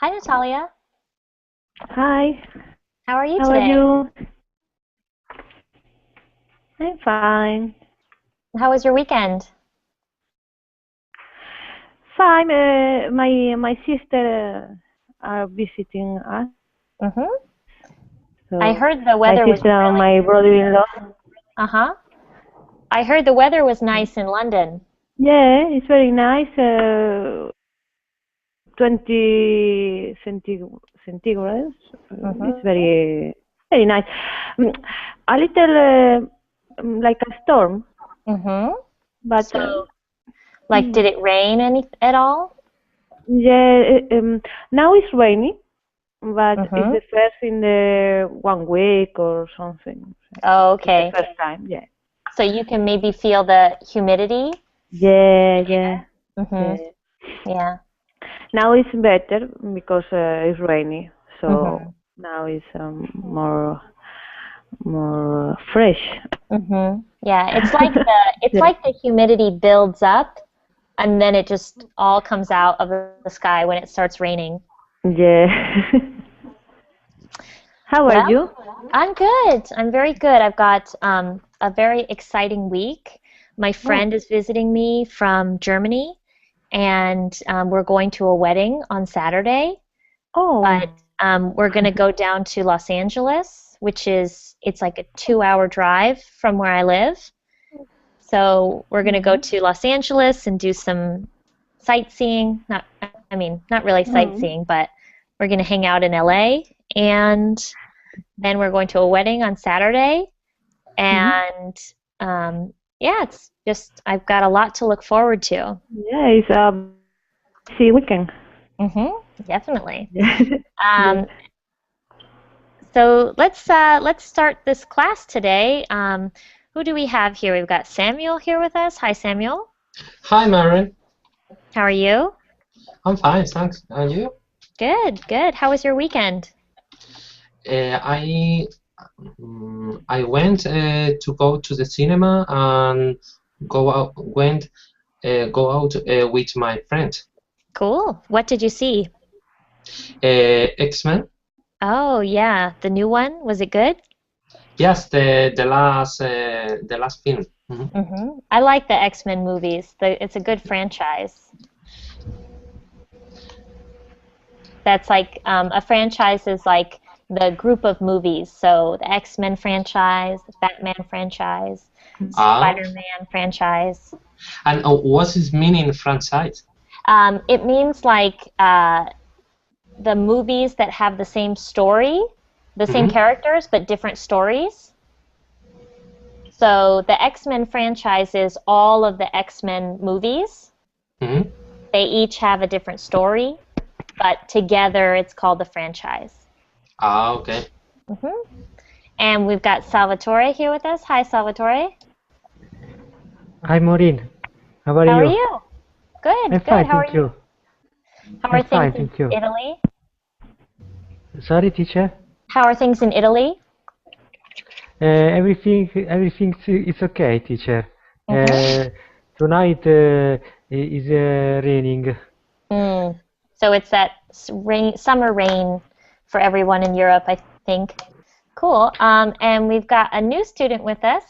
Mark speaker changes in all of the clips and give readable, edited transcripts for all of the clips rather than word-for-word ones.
Speaker 1: Hi, Natalia.
Speaker 2: Hi,
Speaker 1: How are you
Speaker 2: how are
Speaker 1: today?
Speaker 2: you? I'm fine.
Speaker 1: How was your weekend?
Speaker 2: Fine. My sister are visiting us.
Speaker 1: Mm-hmm. I
Speaker 2: So
Speaker 1: heard the
Speaker 2: my
Speaker 1: weather was
Speaker 2: sister and
Speaker 1: really,
Speaker 2: my brother-in-law.
Speaker 1: uh-huh. I heard the weather was nice in London.
Speaker 2: Yeah, it's very nice. 20 centigrades. It's
Speaker 1: Mm-hmm.
Speaker 2: very nice. Mm, A little like a storm,
Speaker 1: Mm-hmm.
Speaker 2: but
Speaker 1: So, like, did
Speaker 2: mm,
Speaker 1: it rain any at all?
Speaker 2: yeah. Now it's rainy. But it's
Speaker 1: Mm-hmm.
Speaker 2: the first in the 1 week or something.
Speaker 1: Oh,
Speaker 2: It's the
Speaker 1: okay.
Speaker 2: first time, yeah.
Speaker 1: So you can maybe feel the humidity
Speaker 2: Yeah,
Speaker 1: in the
Speaker 2: yeah,
Speaker 1: air? Mm-hmm.
Speaker 2: yeah.
Speaker 1: Yeah.
Speaker 2: Now it's better because it's rainy,
Speaker 1: Mm-hmm.
Speaker 2: so now it's more fresh.
Speaker 1: Mm-hmm. Yeah. It's
Speaker 2: Yeah,
Speaker 1: like the humidity builds up and then it just all comes out of the sky when it starts raining.
Speaker 2: yeah. How are
Speaker 1: Well,
Speaker 2: you?
Speaker 1: I'm good. I'm very good. I've got a very exciting week. My
Speaker 2: Oh,
Speaker 1: friend is visiting me from Germany, and we're going to a wedding on Saturday.
Speaker 2: oh.
Speaker 1: But we're going to go down to Los Angeles, it's like a 2-hour drive from where I live. So we're going to go
Speaker 2: Mm,
Speaker 1: to Los Angeles and do some sightseeing. Not really
Speaker 2: mm,
Speaker 1: sightseeing, but we're going to hang out in LA and then we're going to a wedding on Saturday,
Speaker 2: mm.
Speaker 1: and yeah, it's just I've got a lot to look forward to.
Speaker 2: Yeah, it's a busy weekend.
Speaker 1: Definitely.
Speaker 2: Yeah, yeah.
Speaker 1: Um, so let's start this class today. Who do we have here? We've got Samuel here with us. Hi, Samuel.
Speaker 3: Hi, Maureen.
Speaker 1: How are you?
Speaker 3: I'm fine, thanks. And you?
Speaker 1: Good, good. How was your weekend?
Speaker 3: Uh, I I went to go to the cinema and go out with my friend.
Speaker 1: Cool. What did you see?
Speaker 3: X-Men.
Speaker 1: Oh, yeah, the new one. Was it good?
Speaker 3: Yes, the last film. Mhm.
Speaker 1: I like the X-Men movies. It's a good franchise. That's like a franchise is like the group of movies. So the X-Men franchise, the Batman franchise,
Speaker 3: Ah,
Speaker 1: Spider-Man franchise.
Speaker 3: and what is meaning franchise?
Speaker 1: It means like the movies that have the same story, the same
Speaker 3: Hmm.
Speaker 1: characters, but different stories. So the X-Men franchise is all of the X-Men movies.
Speaker 3: Hmm.
Speaker 1: They each have a different story, but together it's called the franchise.
Speaker 3: Ah, okay.
Speaker 1: hmm And we've got Salvatore here with us. Hi, Salvatore.
Speaker 4: Hi Maureen, how are
Speaker 1: How are
Speaker 4: you?
Speaker 1: you? Good,
Speaker 4: I'm
Speaker 1: good.
Speaker 4: fine,
Speaker 1: How are
Speaker 4: thank
Speaker 1: you?
Speaker 4: you.
Speaker 1: How
Speaker 4: I'm
Speaker 1: are things
Speaker 4: fine,
Speaker 1: in
Speaker 4: thank you.
Speaker 1: Italy?
Speaker 4: Sorry, teacher.
Speaker 1: How are things in Italy?
Speaker 4: Everything is okay, teacher.
Speaker 1: Mm-hmm.
Speaker 4: Tonight is raining.
Speaker 1: Mm. So it's that summer rain for everyone in Europe, I think. Cool. And we've got a new student with us,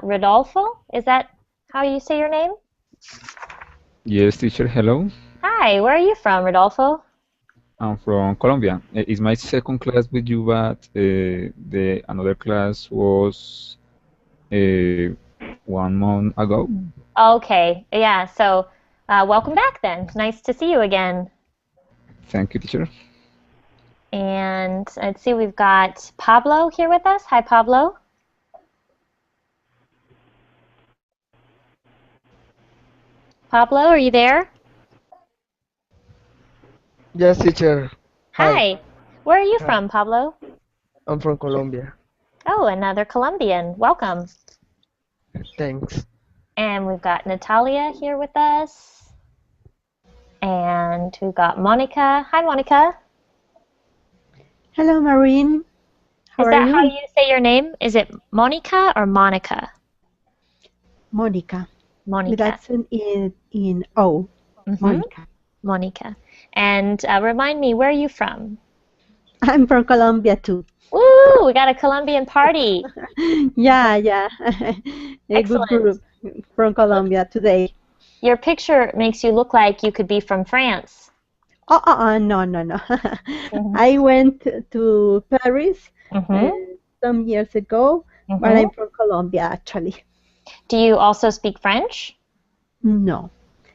Speaker 1: Rodolfo. Is that how you say your name?
Speaker 5: Yes, teacher, hello.
Speaker 1: Hi, where are you from, Rodolfo?
Speaker 5: I'm from Colombia. It's my second class with you, but the another class was uh, 1 month ago.
Speaker 1: Okay, yeah. So welcome back then. Nice to see you again.
Speaker 5: Thank you, teacher.
Speaker 1: And let's see, we've got Pablo here with us. Hi, Pablo. Pablo, are you there?
Speaker 6: Yes, teacher. Hi,
Speaker 1: Hi. Where are you
Speaker 6: hi.
Speaker 1: from, Pablo?
Speaker 6: I'm from Colombia.
Speaker 1: Oh, another Colombian. Welcome.
Speaker 6: Thanks.
Speaker 1: And we've got Natalia here with us. And we've got Monica. Hi, Monica.
Speaker 7: Hello, Maureen. How
Speaker 1: Is
Speaker 7: are
Speaker 1: that how
Speaker 7: you?
Speaker 1: you say your name? Is it Monica or Monica?
Speaker 7: Monica, with
Speaker 1: Monica.
Speaker 7: accent in O.
Speaker 1: Mm-hmm.
Speaker 7: Monica.
Speaker 1: Monica. And remind me, where are you from?
Speaker 7: I'm from Colombia too.
Speaker 1: Woo! We got a Colombian party.
Speaker 7: Yeah, yeah. A good
Speaker 1: Excellent.
Speaker 7: group from Colombia today.
Speaker 1: Your picture makes you look like you could be from France.
Speaker 7: No, no, no.
Speaker 1: Mhm.
Speaker 7: I went to Paris
Speaker 1: Mhm.
Speaker 7: some years ago, but I'm
Speaker 1: Mhm.
Speaker 7: from Colombia actually.
Speaker 1: Do you also speak French?
Speaker 7: No.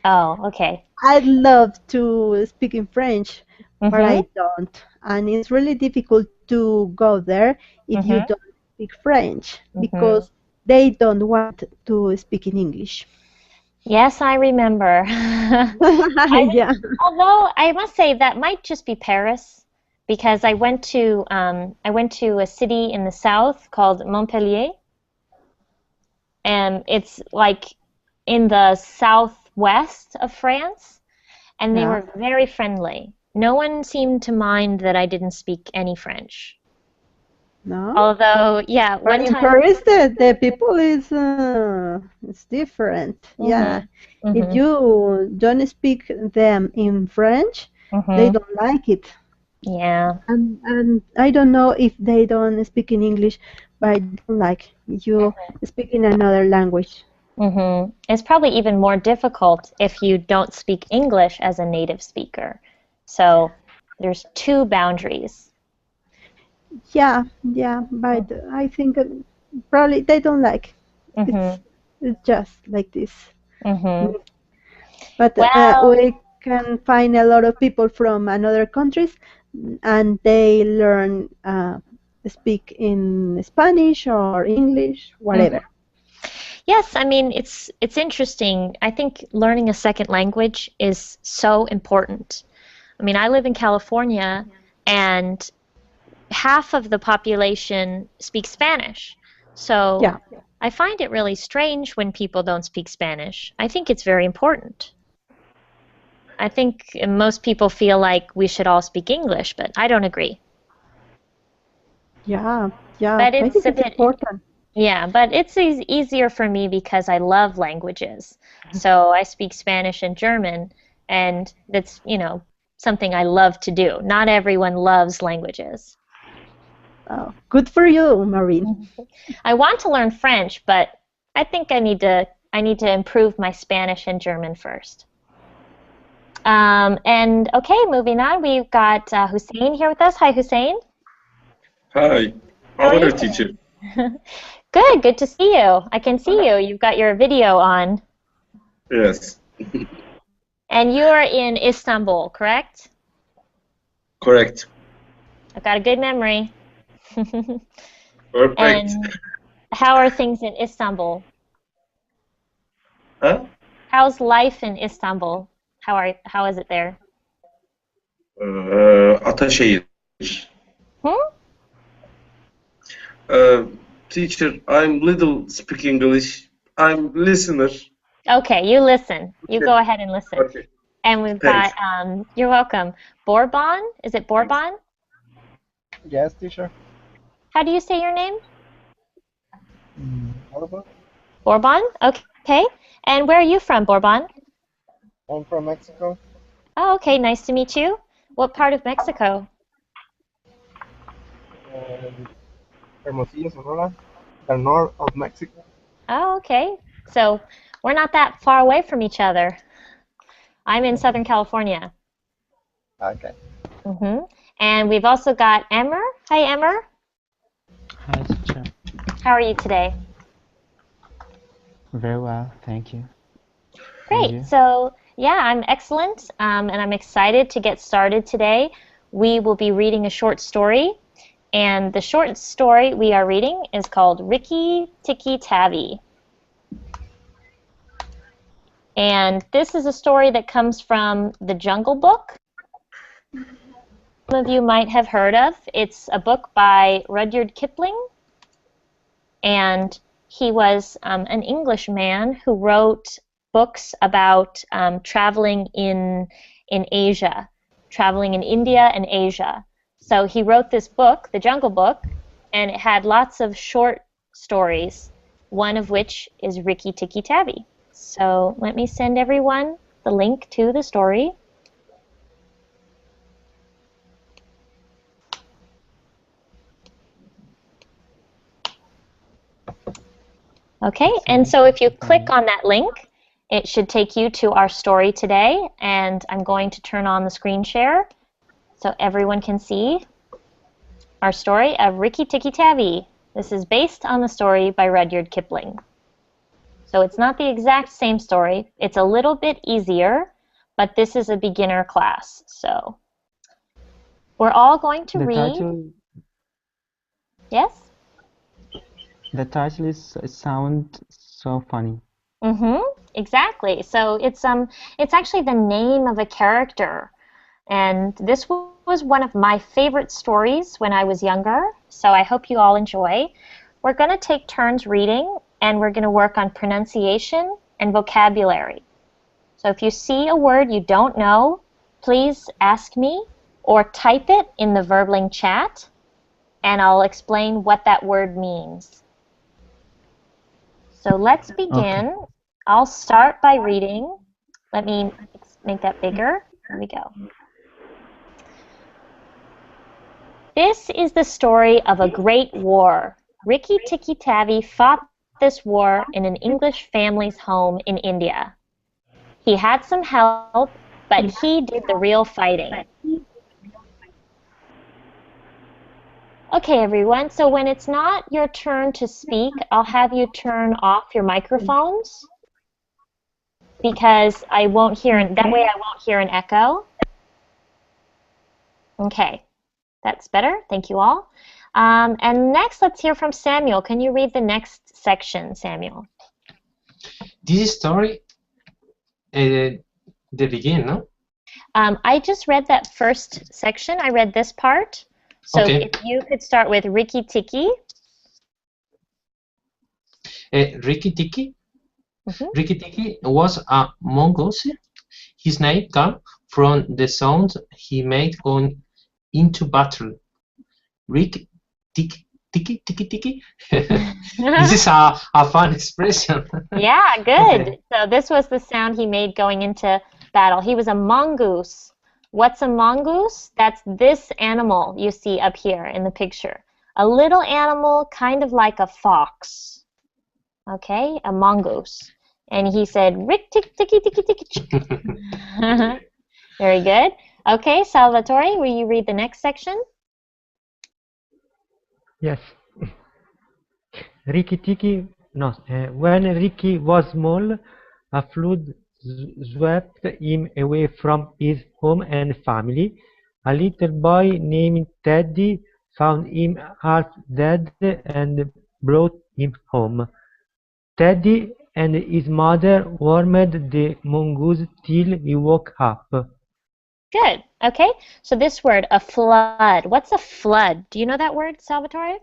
Speaker 1: Oh, okay.
Speaker 7: I'd love to speak in French, but
Speaker 1: Mhm.
Speaker 7: I don't. And it's really difficult to go there if you
Speaker 1: Mhm.
Speaker 7: don't speak French
Speaker 1: Mhm.
Speaker 7: because they don't want to speak in English.
Speaker 1: Yes, I remember.
Speaker 7: Yeah.
Speaker 1: Although I must say that might just be Paris, because I went to a city in the south called Montpellier, and it's like in the southwest of France, and they
Speaker 7: Yeah.
Speaker 1: were very friendly. No one seemed to mind that I didn't speak any French.
Speaker 7: No?
Speaker 1: Although, yeah,
Speaker 7: But
Speaker 1: one
Speaker 7: in
Speaker 1: time.
Speaker 7: Paris, the people is it's different. Yeah.
Speaker 1: Mhm.
Speaker 7: If
Speaker 1: Mhm.
Speaker 7: you don't speak them in French, they
Speaker 1: Mhm.
Speaker 7: don't like it.
Speaker 1: Yeah.
Speaker 7: And I don't know if they don't speak in English, but I don't like you speak in another language.
Speaker 1: It's probably even more difficult if you don't speak English as a native speaker. So there's two boundaries.
Speaker 7: Yeah, yeah, but I think probably they don't like.
Speaker 1: hmm
Speaker 7: It's just like this.
Speaker 1: hmm
Speaker 7: But
Speaker 1: Well,
Speaker 7: we can find a lot of people from another countries, and they learn speak in Spanish or English,
Speaker 1: mhm.
Speaker 7: whatever.
Speaker 1: Yes, I mean it's interesting. I think learning a second language is so important. I mean, I live in California and half of the population speaks Spanish. So
Speaker 7: Yeah,
Speaker 1: I find it really strange when people don't speak Spanish. I think it's very important. I think most people feel like we should all speak English, but I don't agree.
Speaker 7: yeah, yeah.
Speaker 1: But
Speaker 7: I
Speaker 1: it's
Speaker 7: think
Speaker 1: a
Speaker 7: it's
Speaker 1: bit,
Speaker 7: important.
Speaker 1: yeah, but it's easier for me because I love languages. So I speak Spanish and German, and that's, something I love to do. Not everyone loves languages.
Speaker 7: Oh, good for you, Maureen.
Speaker 1: I want to learn French, but I think I need to improve my Spanish and German first. And okay, moving on, we've got Hussein here with us. Hi, Hussein.
Speaker 8: Hi,
Speaker 1: How
Speaker 8: how
Speaker 1: are
Speaker 8: are
Speaker 1: you
Speaker 8: you, teacher?
Speaker 1: today? Good to see you. I can see you. You've got your video on.
Speaker 8: Yes,
Speaker 1: And you're in Istanbul, correct?
Speaker 8: correct.
Speaker 1: I've got a good memory.
Speaker 8: Perfect.
Speaker 1: And how are things in Istanbul?
Speaker 8: Huh?
Speaker 1: How's life in Istanbul? How is it there?
Speaker 8: Ataşehir.
Speaker 1: Hmm?
Speaker 8: Uh, Teacher, I'm little speak English. I'm listener.
Speaker 1: Okay, you listen. You
Speaker 8: Okay,
Speaker 1: go ahead and listen.
Speaker 8: okay.
Speaker 1: And we've got,
Speaker 8: Thanks.
Speaker 1: you're welcome, Bourbon. Is it
Speaker 8: Thanks.
Speaker 1: Bourbon?
Speaker 6: Yes, teacher.
Speaker 1: How do you say your name?
Speaker 6: What about?
Speaker 1: Bourbon? Okay. And where are you from, Bourbon?
Speaker 6: I'm from Mexico.
Speaker 1: Oh, okay. Nice to meet you. What part of Mexico?
Speaker 6: And Hermosillo, Sonora, the north of Mexico.
Speaker 1: Oh, okay. So we're not that far away from each other. I'm in Southern California.
Speaker 6: Okay.
Speaker 1: hmm And we've also got Emmer. Hi, Emmer.
Speaker 9: Hi, teacher.
Speaker 1: How are you today?
Speaker 9: Very well, thank you. And
Speaker 1: Great.
Speaker 9: you?
Speaker 1: So, yeah, I'm excellent, and I'm excited to get started today. We will be reading a short story, and the short story we are reading is called Ricky Tikki Tavi. And this is a story that comes from The Jungle Book. Some of you might have heard of. It's a book by Rudyard Kipling, and he was an Englishman who wrote books about traveling in Asia, traveling in India and Asia. So he wrote this book, The Jungle Book, and it had lots of short stories, one of which is Rikki Tikki Tavi. So let me send everyone the link to the story. Okay, and so if you click on that link, it should take you to our story today, and I'm going to turn on the screen share so everyone can see our story of Rikki Tikki Tavi. This is based on the story by Rudyard Kipling. So it's not the exact same story. It's a little bit easier, but this is a beginner class. So we're all going to
Speaker 9: The
Speaker 1: read.
Speaker 9: title,
Speaker 1: Yes?
Speaker 9: the title is sound so funny.
Speaker 1: Exactly. So it's actually the name of a character. And this was one of my favorite stories when I was younger, so I hope you all enjoy. We're going to take turns reading, and we're going to work on pronunciation and vocabulary. So if you see a word you don't know, please ask me or type it in the Verbling chat, and I'll explain what that word means. So let's begin.
Speaker 9: Okay.
Speaker 1: I'll start by reading. Let me make that bigger. Here we go. This is the story of a great war. Rikki Tikki Tavi fought this war in an English family's home in India. He had some help, but he did the real fighting. Okay, everyone, so when it's not your turn to speak, I'll have you turn off your microphones because I won't hear, that way I won't hear an echo. Okay, that's better. Thank you all. And next, let's hear from Samuel. Can you read the next section, Samuel?
Speaker 3: This story, the begin, no?
Speaker 1: I just read that first section. I read this part. So
Speaker 3: Okay.
Speaker 1: if you could start with Rikki Tikki.
Speaker 3: Rikki Tikki. Rikki Tikki was a mongoose. His name came from the sound he made going into battle. Rikki Tikki, Tikki, Tikki, Tikki. This is a fun expression.
Speaker 1: Yeah, good.
Speaker 3: Okay.
Speaker 1: So this was the sound he made going into battle. He was a mongoose. What's a mongoose? That's this animal you see up here in the picture. A little animal kind of like a fox. Okay, a mongoose. And he said, Rick, tick, ticky, ticky, ticky, tick. Very good. Okay, Salvatore, will you read the next section?
Speaker 4: Yes. When Ricky was small, a flood swept him away from his home and family. A little boy named Teddy found him half dead and brought him home. Teddy and his mother warmed the mongoose till he woke up.
Speaker 1: Good. Okay, so this word, a flood. What's a flood? Do you know that word, Salvatore?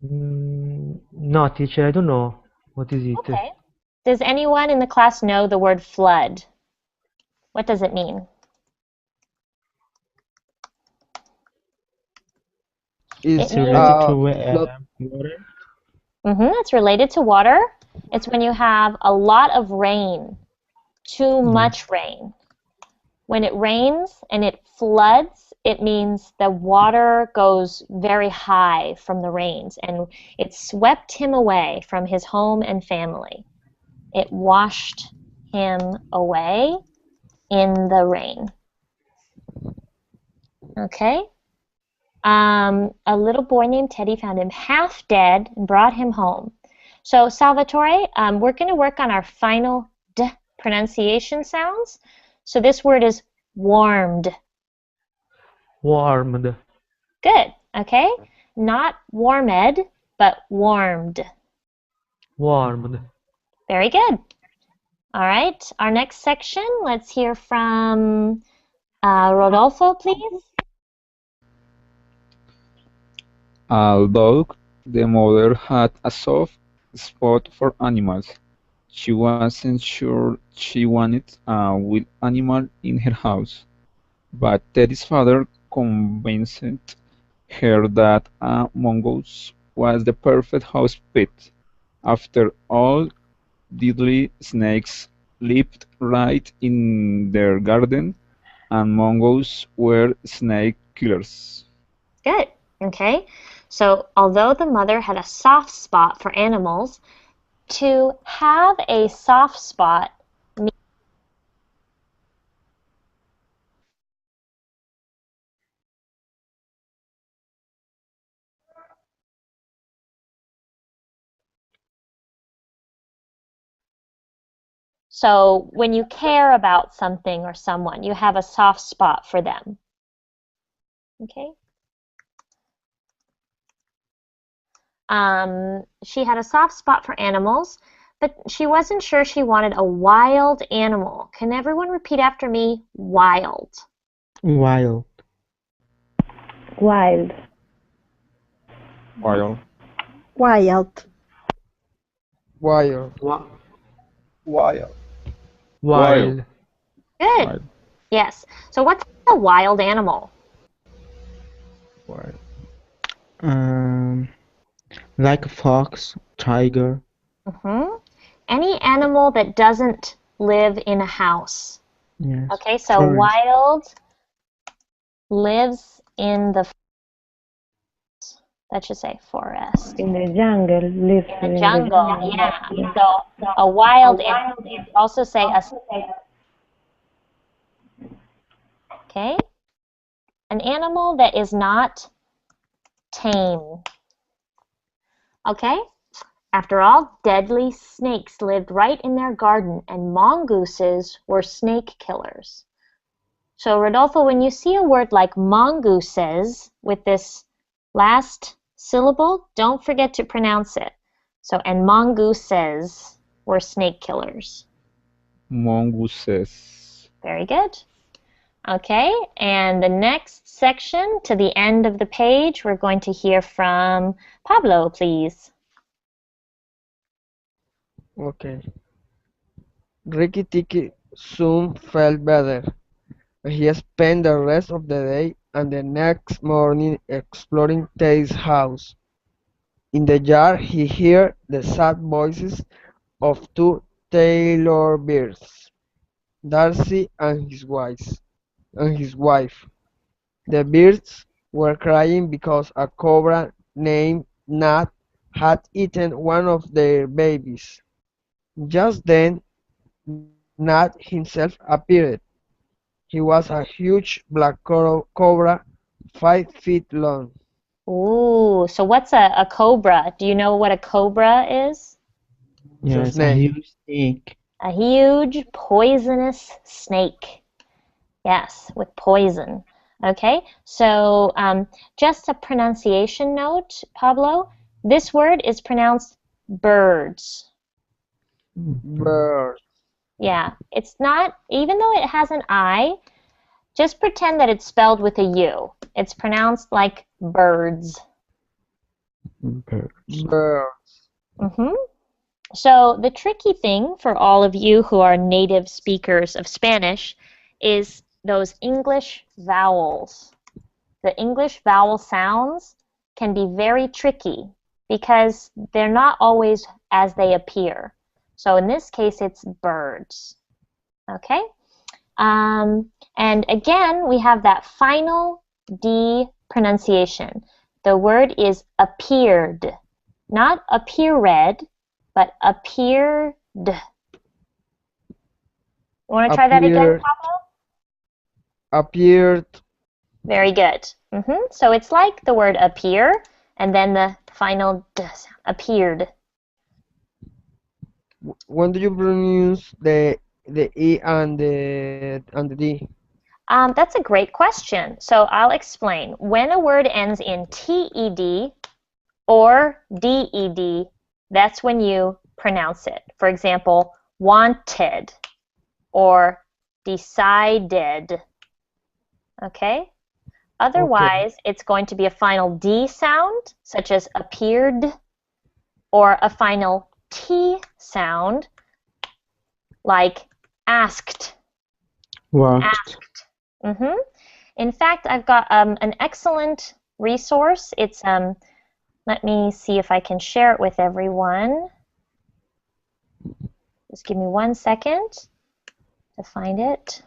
Speaker 4: No, teacher, I don't know. What is it?
Speaker 1: Okay. Does anyone in the class know the word flood? What does it mean?
Speaker 9: It's
Speaker 1: It means,
Speaker 9: related to water.
Speaker 1: it's related to water. It's when you have a lot of rain, too much rain. When it rains and it floods, it means the water goes very high from the rains, and it swept him away from his home and family. It washed him away in the rain. Okay? A little boy named Teddy found him half dead and brought him home. So, Salvatore, we're going to work on our final D pronunciation sounds. So this word is warmed.
Speaker 4: Warmed.
Speaker 1: Good. Okay? Not warmed, but warmed.
Speaker 4: Warmed.
Speaker 1: Very good. All right. Our next section, let's hear from Rodolfo, please.
Speaker 5: Although the mother had a soft spot for animals, she wasn't sure she wanted a wild animal in her house. But Teddy's father convinced her that a mongoose was the perfect house pet. After all, deadly snakes lived right in their garden, and mongooses were snake killers.
Speaker 1: Good. Okay. So although the mother had a soft spot for animals, to have a soft spot means so when you care about something or someone, you have a soft spot for them. Okay? She had a soft spot for animals, but she wasn't sure she wanted a wild animal. Can everyone repeat after me? Wild.
Speaker 9: Wild.
Speaker 2: Wild.
Speaker 5: Wild.
Speaker 7: Wild.
Speaker 6: Wild.
Speaker 9: Wa
Speaker 6: Wild.
Speaker 9: Wild.
Speaker 1: Good.
Speaker 5: Wild.
Speaker 1: Yes. So what's a wild animal?
Speaker 5: Wild.
Speaker 9: Um, like a fox, tiger.
Speaker 1: Any animal that doesn't live in a house.
Speaker 9: Yes.
Speaker 1: Okay, so
Speaker 9: Forest.
Speaker 1: wild lives in the, that should say forest.
Speaker 2: In the jungle, lives
Speaker 1: In the
Speaker 2: in the
Speaker 1: jungle,
Speaker 2: jungle.
Speaker 1: yeah. So a wild animal. Also say a, okay? An animal that is not tame. Okay? After all, deadly snakes lived right in their garden, and mongooses were snake killers. So, Rodolfo, when you see a word like mongooses with this last syllable, don't forget to pronounce it. So, and mongooses were snake killers.
Speaker 5: Mongooses.
Speaker 1: Very good. Okay, and the next section to the end of the page, we're going to hear from Pablo, please.
Speaker 10: Okay. Ricky Tiki soon felt better. He spent the rest of the day and the next morning exploring Teddy's house. In the yard he heard the sad voices of two tailor birds, Darcy and his wife. The birds were crying because a cobra named Nat had eaten one of their babies. Just then Nat himself appeared. He was a huge black cobra, 5 feet long.
Speaker 1: Ooh, so what's a cobra? Do you know what a cobra is?
Speaker 10: It's a
Speaker 9: Yes, a
Speaker 10: snake.
Speaker 9: huge snake.
Speaker 1: A huge poisonous snake. Yes, with poison. Okay, so just a pronunciation note, Pablo. This word is pronounced birds.
Speaker 10: Bird.
Speaker 1: Yeah, it's not, even though it has an I, just pretend that it's spelled with a U. It's pronounced like birds.
Speaker 5: Birds.
Speaker 10: Bird.
Speaker 1: So the tricky thing for all of you who are native speakers of Spanish is those English vowels. The English vowel sounds can be very tricky because they're not always as they appear. So in this case, it's birds. Okay? And again, we have that final D pronunciation. The word is appeared, not appeared, but appeared. You want to try that again,
Speaker 10: Appeared.
Speaker 1: Pablo?
Speaker 10: Appeared.
Speaker 1: Very good. So it's like the word appear, and then the final D sound, appeared.
Speaker 10: When do you pronounce the E and the D?
Speaker 1: That's a great question. So I'll explain. When a word ends in TED or DED, that's when you pronounce it. For example, wanted or decided. Okay? Otherwise, it's going to be a final D sound, such as appeared, or a final T sound, like asked.
Speaker 9: Walked.
Speaker 1: In fact, I've got an excellent resource. It's let me see if I can share it with everyone. Just give me 1 second to find it.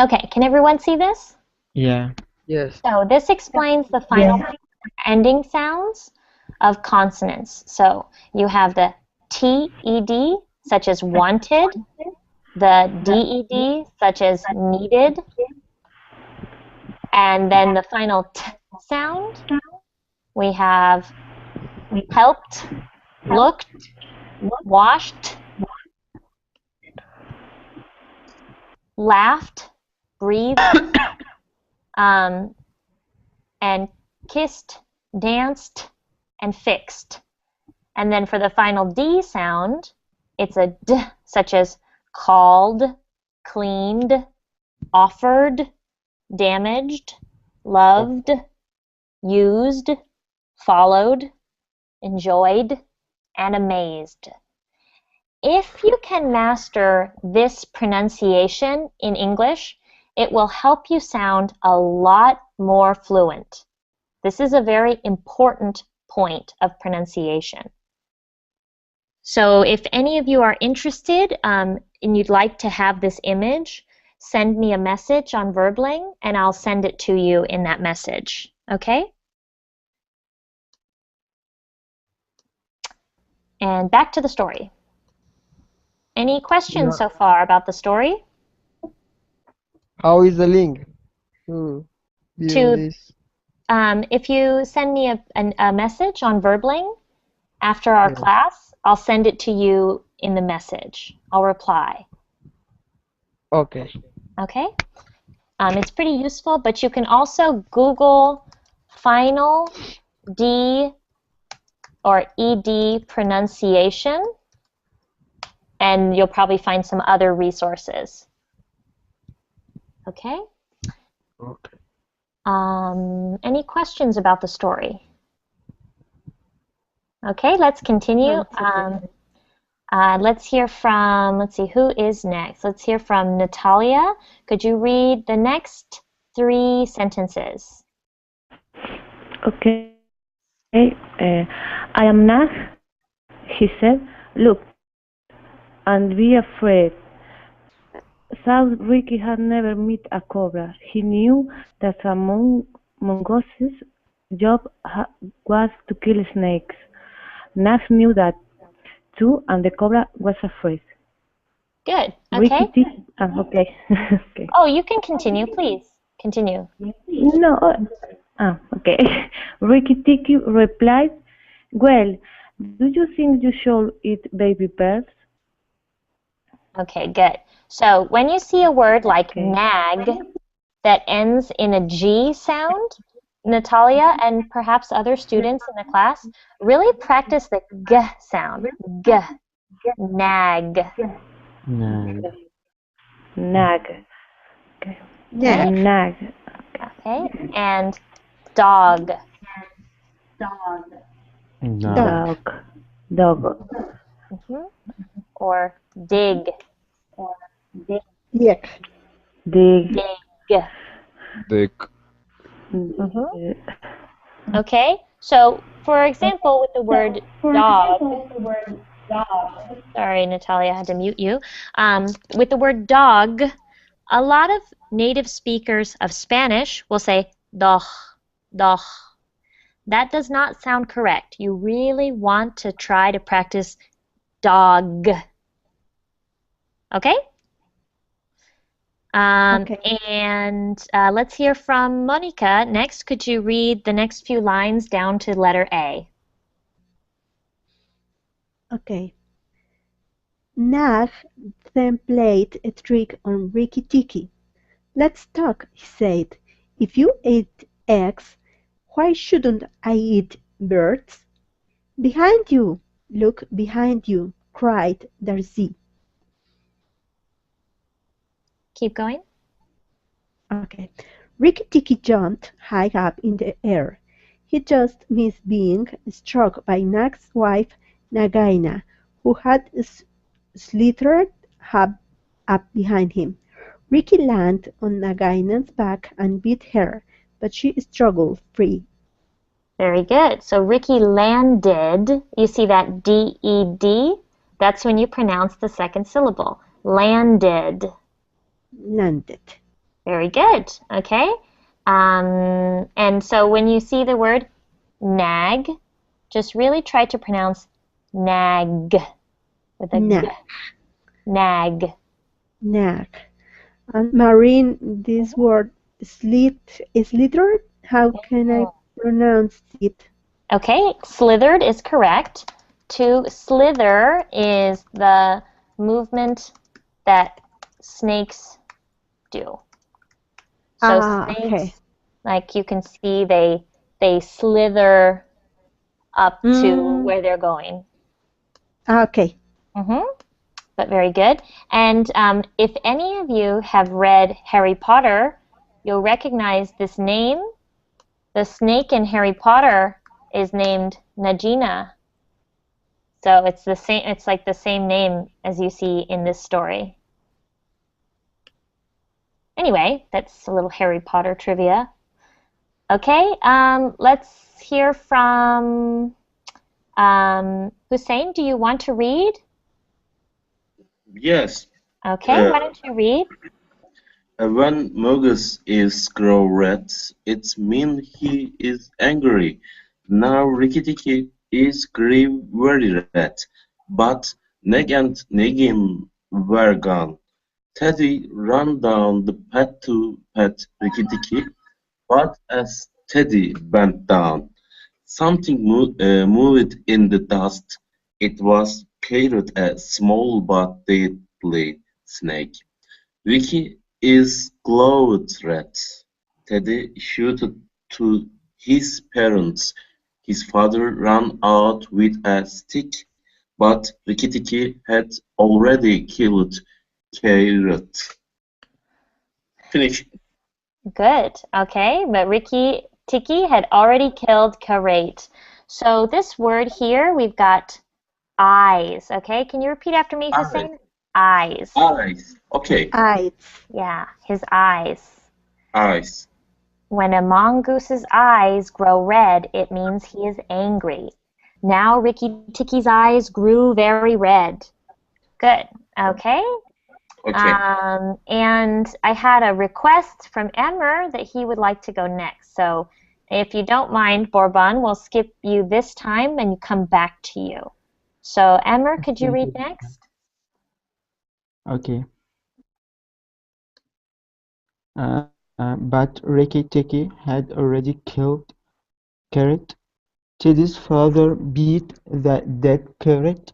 Speaker 1: Okay, can everyone see this?
Speaker 9: Yeah.
Speaker 10: Yes.
Speaker 1: So this explains the final ending sounds of consonants. So you have the TED, such as wanted, the DED, such as needed, and then the final T sound, we have helped, looked, washed, laughed, breathed, and kissed, danced, and fixed. And then for the final D sound, it's a D, such as called, cleaned, offered, damaged, loved, used, followed, enjoyed, and amazed. If you can master this pronunciation in English, it will help you sound a lot more fluent. This is a very important point of pronunciation. So if any of you are interested and you'd like to have this image, send me a message on Verbling and I'll send it to you in that message. Okay? And back to the story. Any questions so far about the story?
Speaker 10: How is the link to view this?
Speaker 1: If you send me a message on Verbling after our class, I'll send it to you in the message. I'll reply.
Speaker 10: Okay.
Speaker 1: Okay? It's pretty useful, but you can also Google final D or ED pronunciation, and you'll probably find some other resources. Okay?
Speaker 10: Okay.
Speaker 1: Any questions about the story? Okay, let's continue. Let's hear from, let's see, who is next? Let's hear from Natalia. Could you read the next 3 sentences?
Speaker 2: Okay. I am Nag, he said. Look, and be afraid. Thought Ricky had never met a cobra. He knew that a mongoose's job was to kill snakes. Nag knew that too, and the cobra was afraid.
Speaker 1: Good. Okay.
Speaker 2: Okay. Okay.
Speaker 1: Oh, you can continue, please. Continue.
Speaker 2: No. Okay. Ricky Tikki replied, "Well, do you think you should eat baby birds?"
Speaker 1: Okay, good. So when you see a word like nag that ends in a G sound, Natalia and perhaps other students in the class, really practice the G sound. G. Nag.
Speaker 9: Nag.
Speaker 2: Nag. Okay.
Speaker 7: Nag.
Speaker 2: Nag.
Speaker 1: Okay. And dog.
Speaker 2: Dog. Dog.
Speaker 1: Or dig.
Speaker 7: Dick.
Speaker 2: Dig.
Speaker 1: Dig.
Speaker 5: Dick.
Speaker 1: Okay, so for example, with the word dog, sorry, Natalia, I had to mute you. With the word dog, a lot of native speakers of Spanish will say dog, dog. That does not sound correct. You really want to try to practice dog. Okay? And let's hear from Monica. Next, could you read the next few lines down to letter A?
Speaker 7: Okay. Nag then played a trick on Ricky Tikki. Let's talk, he said. If you eat eggs, why shouldn't I eat birds? Behind you! Look behind you! Cried Darcy.
Speaker 1: Keep going.
Speaker 7: Okay. Ricky Tikki jumped high up in the air. He just missed being struck by Nag's wife, Nagaina, who had slithered up behind him. Ricky landed on Nagaina's back and beat her, but she struggled free.
Speaker 1: Very good. So Ricky landed. You see that D-E-D? That's when you pronounce the second syllable. Landed.
Speaker 7: Landed.
Speaker 1: Very good. Okay. And so when you see the word nag, just really try to pronounce nag with a g.
Speaker 7: Nag.
Speaker 1: Nag.
Speaker 7: Nag. And Maureen, this word slithered, how can I pronounce it?
Speaker 1: Okay, slithered is correct. To slither is the movement that snakes do. So
Speaker 7: Okay.
Speaker 1: snakes, like you can see, they slither up to where they're going.
Speaker 7: Okay.
Speaker 1: But very good. And if any of you have read Harry Potter, you'll recognize this name. The snake in Harry Potter is named Nagina. So it's the same. It's like the same name as you see in this story. Anyway, that's a little Harry Potter trivia. Okay, let's hear from Hussein. Do you want to read?
Speaker 8: Yes.
Speaker 1: Okay, why don't you read?
Speaker 8: When Mogus is grow red, it means he is angry. Now Rikki Tikki is grey very red, but Neg and Negin were gone. Teddy ran down the path to pet Rikki Tikki, but as Teddy bent down, something moved in the dust. It was carried a small but deadly snake. Vicky is glowed red. Teddy shouted to his parents. His father ran out with a stick, but Rikki Tikki had already killed Carrot. Finish.
Speaker 1: Good. Okay, but Rikki Tikki had already killed Karate. So this word here, we've got eyes. Okay, can you repeat after me, Hussein? Eyes.
Speaker 8: Eyes. Okay.
Speaker 7: Eyes.
Speaker 1: Yeah, his eyes.
Speaker 8: Eyes.
Speaker 1: When a mongoose's eyes grow red, it means he is angry. Now Rikki Tikki's eyes grew very red. Good. Okay.
Speaker 8: Okay.
Speaker 1: And I had a request from Emmer that he would like to go next. So if you don't mind, Borban, we'll skip you this time and come back to you. So Emmer, could you read next?
Speaker 9: Okay. But Rikki Tikki had already killed Carrot. Teddy's father beat the dead Carrot.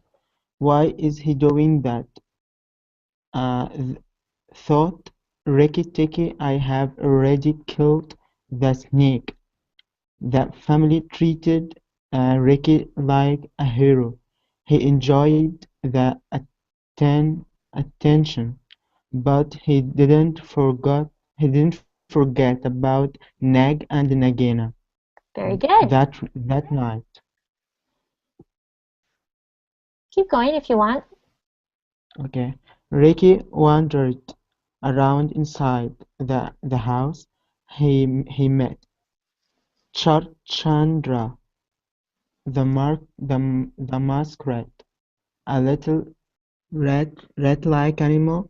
Speaker 9: Why is he doing that? Thought Rikki Tikki. I have already killed the snake. The family treated Rikki like a hero. He enjoyed the attention, but he didn't forget about Nag and Nagina
Speaker 1: Very good.
Speaker 9: that night.
Speaker 1: Keep going if you want.
Speaker 9: Okay. Rikki wandered around inside the house. He met Chandra, the muskrat, a little rat-like animal.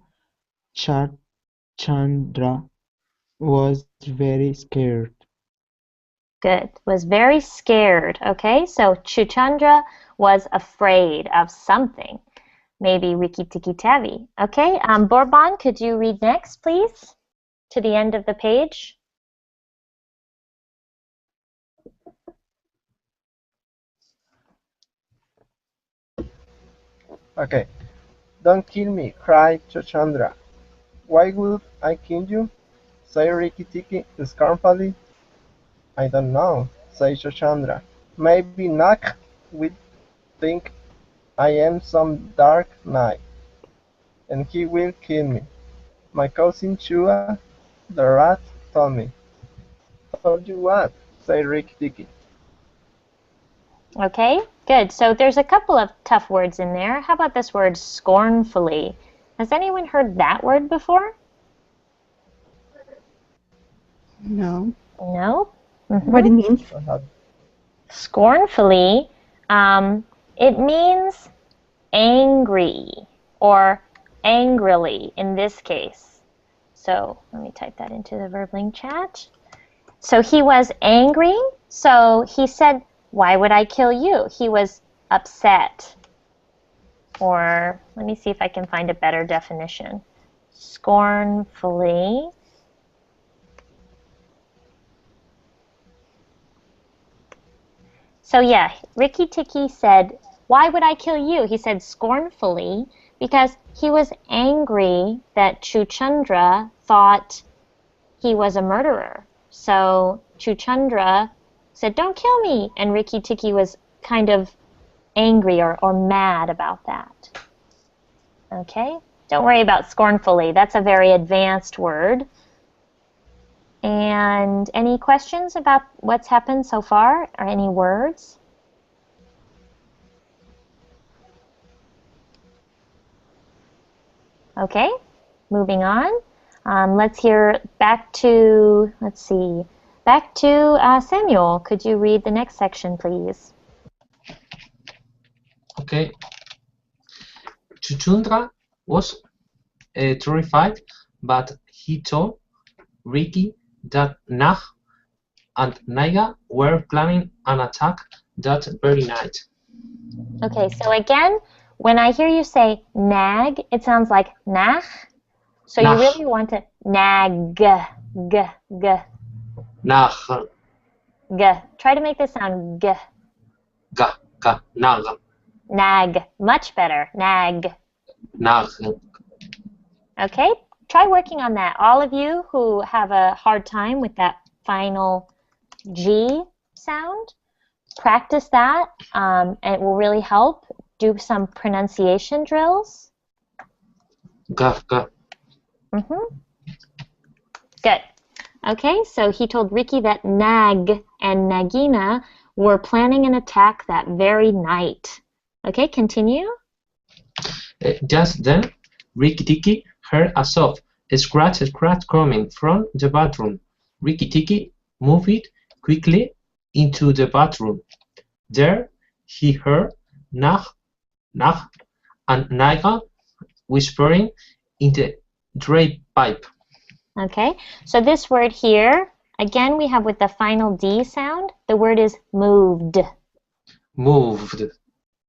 Speaker 9: Chandra was very scared.
Speaker 1: Good. Was very scared. Okay, so Chuchandra was afraid of something. Maybe Rikki Tikki Tavi. Okay, Borban, could you read next, please? To the end of the page.
Speaker 6: Okay. Don't kill me, cried Chochandra. Why would I kill you? Said Rikki Tikki scornfully. I don't know, said Chochandra. Maybe Nak will think I am some dark knight, and he will kill me. My cousin Chua, the rat, told me. Told you what? Said Rikki Tikki.
Speaker 1: Okay, good. So there's a couple of tough words in there. How about this word scornfully? Has anyone heard that word before?
Speaker 7: No.
Speaker 1: No?
Speaker 7: What it means?
Speaker 1: Scornfully, it means angry or angrily in this case. So let me type that into the verb link chat. So he was angry. So he said, why would I kill you? He was upset. Or let me see if I can find a better definition. Scornfully. So yeah, Ricky Tikki said, why would I kill you? He said scornfully because he was angry that Chuchandra thought he was a murderer. So Chuchandra said, don't kill me. And Ricky Tikki was kind of angry or mad about that. Okay? Don't worry about scornfully. That's a very advanced word. And any questions about what's happened so far or any words? Okay, moving on. Let's hear back to, Samuel. Could you read the next section, please?
Speaker 3: Okay. Chuchundra was terrified, but he told Ricky that Nag and Naiga were planning an attack that very night.
Speaker 1: Okay, so again, when I hear you say nag, it sounds like nach. So
Speaker 3: Nach.
Speaker 1: you really want to nag, g.
Speaker 3: Nag,
Speaker 1: G. Try to make this sound g.
Speaker 3: nag,
Speaker 1: Nag. Much better. Nag.
Speaker 3: nag.
Speaker 1: Okay, try working on that. All of you who have a hard time with that final G sound, practice that, and it will really help. Do some pronunciation drills.
Speaker 3: Ga.
Speaker 1: Good. Okay, so he told Ricky that Nag and Nagina were planning an attack that very night. Okay, continue.
Speaker 3: Just then, Ricky Tikki heard a soft scratch coming from the bathroom. Ricky Tikki moved quickly into the bathroom. There, he heard Nag, and Naiga whispering in the drape pipe.
Speaker 1: Okay, so this word here, again, we have with the final D sound, the word is moved.
Speaker 3: Moved.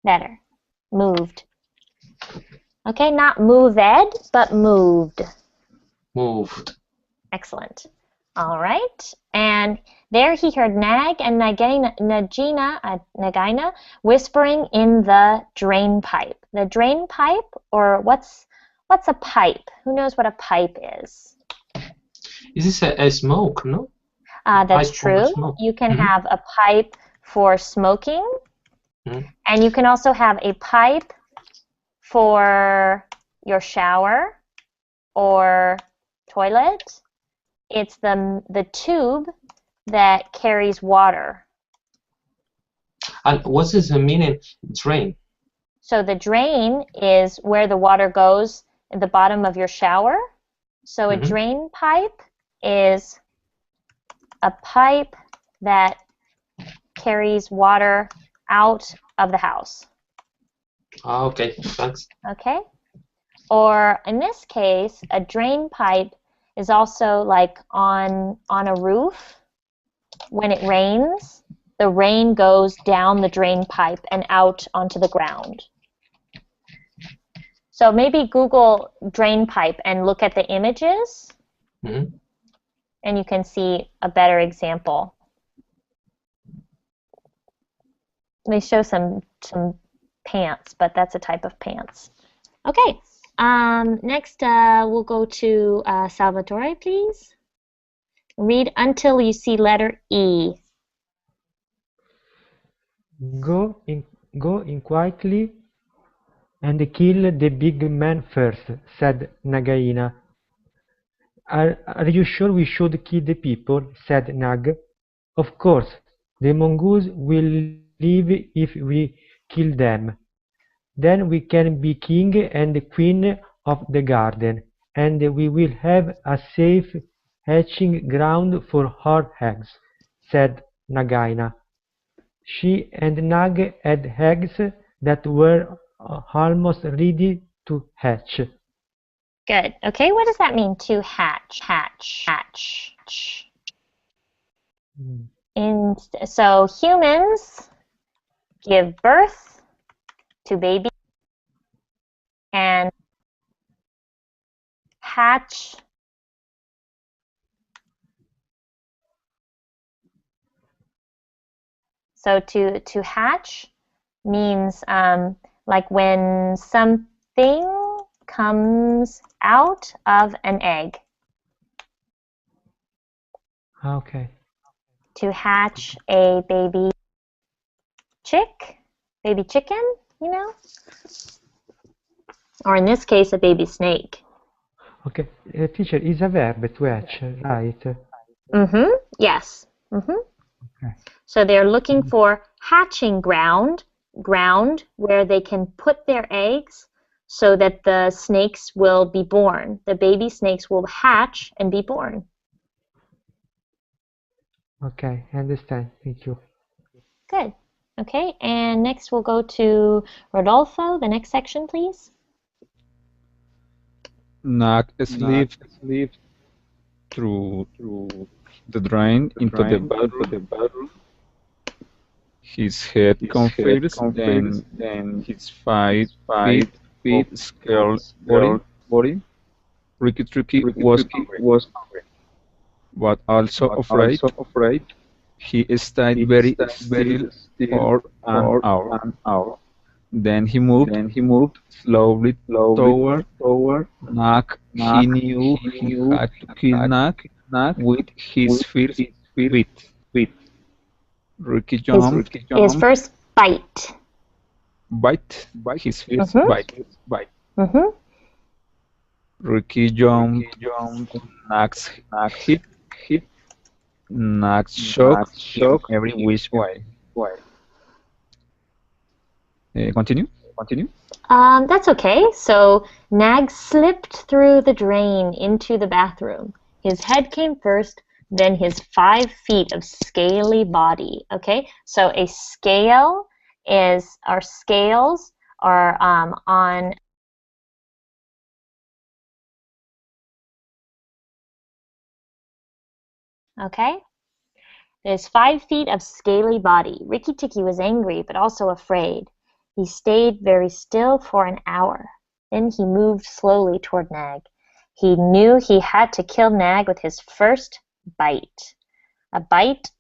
Speaker 1: Better. Moved. Okay, not moved, but moved.
Speaker 3: Moved.
Speaker 1: Excellent. All right, and there he heard Nag and Nagina whispering in the drain pipe. The drain pipe, or what's a pipe? Who knows what a pipe is?
Speaker 3: Is this a smoke, no?
Speaker 1: That's true. You can have a pipe for smoking, and you can also have a pipe for your shower or toilet. It's the tube that carries water.
Speaker 3: And what is the meaning drain?
Speaker 1: So the drain is where the water goes at the bottom of your shower. So a drain pipe is a pipe that carries water out of the house.
Speaker 3: Okay, thanks.
Speaker 1: Okay? Or in this case, a drain pipe is also like on a roof. When it rains, the rain goes down the drain pipe and out onto the ground. So maybe Google drain pipe and look at the images, and you can see a better example. They show some pants, but that's a type of pants. Okay, next we'll go to Salvatore, please. Read until you see letter E.
Speaker 4: Go in quietly and kill the big man first, said Nagaina. Are you sure we should kill the people? Said Nag. Of course, the mongoose will live if we kill them. Then we can be king and queen of the garden, and we will have a safe hatching ground for our eggs, said Nagaina. She and Nag had eggs that were almost ready to hatch.
Speaker 1: Good. Okay, what does that mean to hatch? Hatch. So humans give birth to babies and hatch. So to hatch means like when something comes out of an egg.
Speaker 4: Okay.
Speaker 1: To hatch a baby chicken, you know? Or in this case, a baby snake.
Speaker 4: Okay. Teacher, is a verb to hatch, right?
Speaker 1: Yes.
Speaker 4: Okay.
Speaker 1: So they're looking for hatching ground where they can put their eggs so that the snakes will be born. The baby snakes will hatch and be born.
Speaker 4: Okay, I understand. Thank you.
Speaker 1: Good. Okay, and next we'll go to Rodolfo. The next section, please.
Speaker 5: Nag slipped through the drain into the bathroom. His head came first, then his 5 feet of scaled body. Ricky Tricky was hungry, but also afraid. He stayed very still for an hour. Then he moved slowly toward Nag. He knew he had to kill Nag with his first bite. Ricky jumped.
Speaker 1: His first bite.
Speaker 5: Bite. His first bite. Ricky jumped on Nag's hip. Nag shook in every which way. Continue.
Speaker 1: That's okay. So Nag slipped through the drain into the bathroom. His head came first, then his 5 feet of scaly body. Okay, so a scale is, our scales are on. Okay, there's 5 feet of scaly body. Rikki Tikki was angry but also afraid. He stayed very still for an hour. Then he moved slowly toward Nag. He knew he had to kill Nag with his first bite. A bite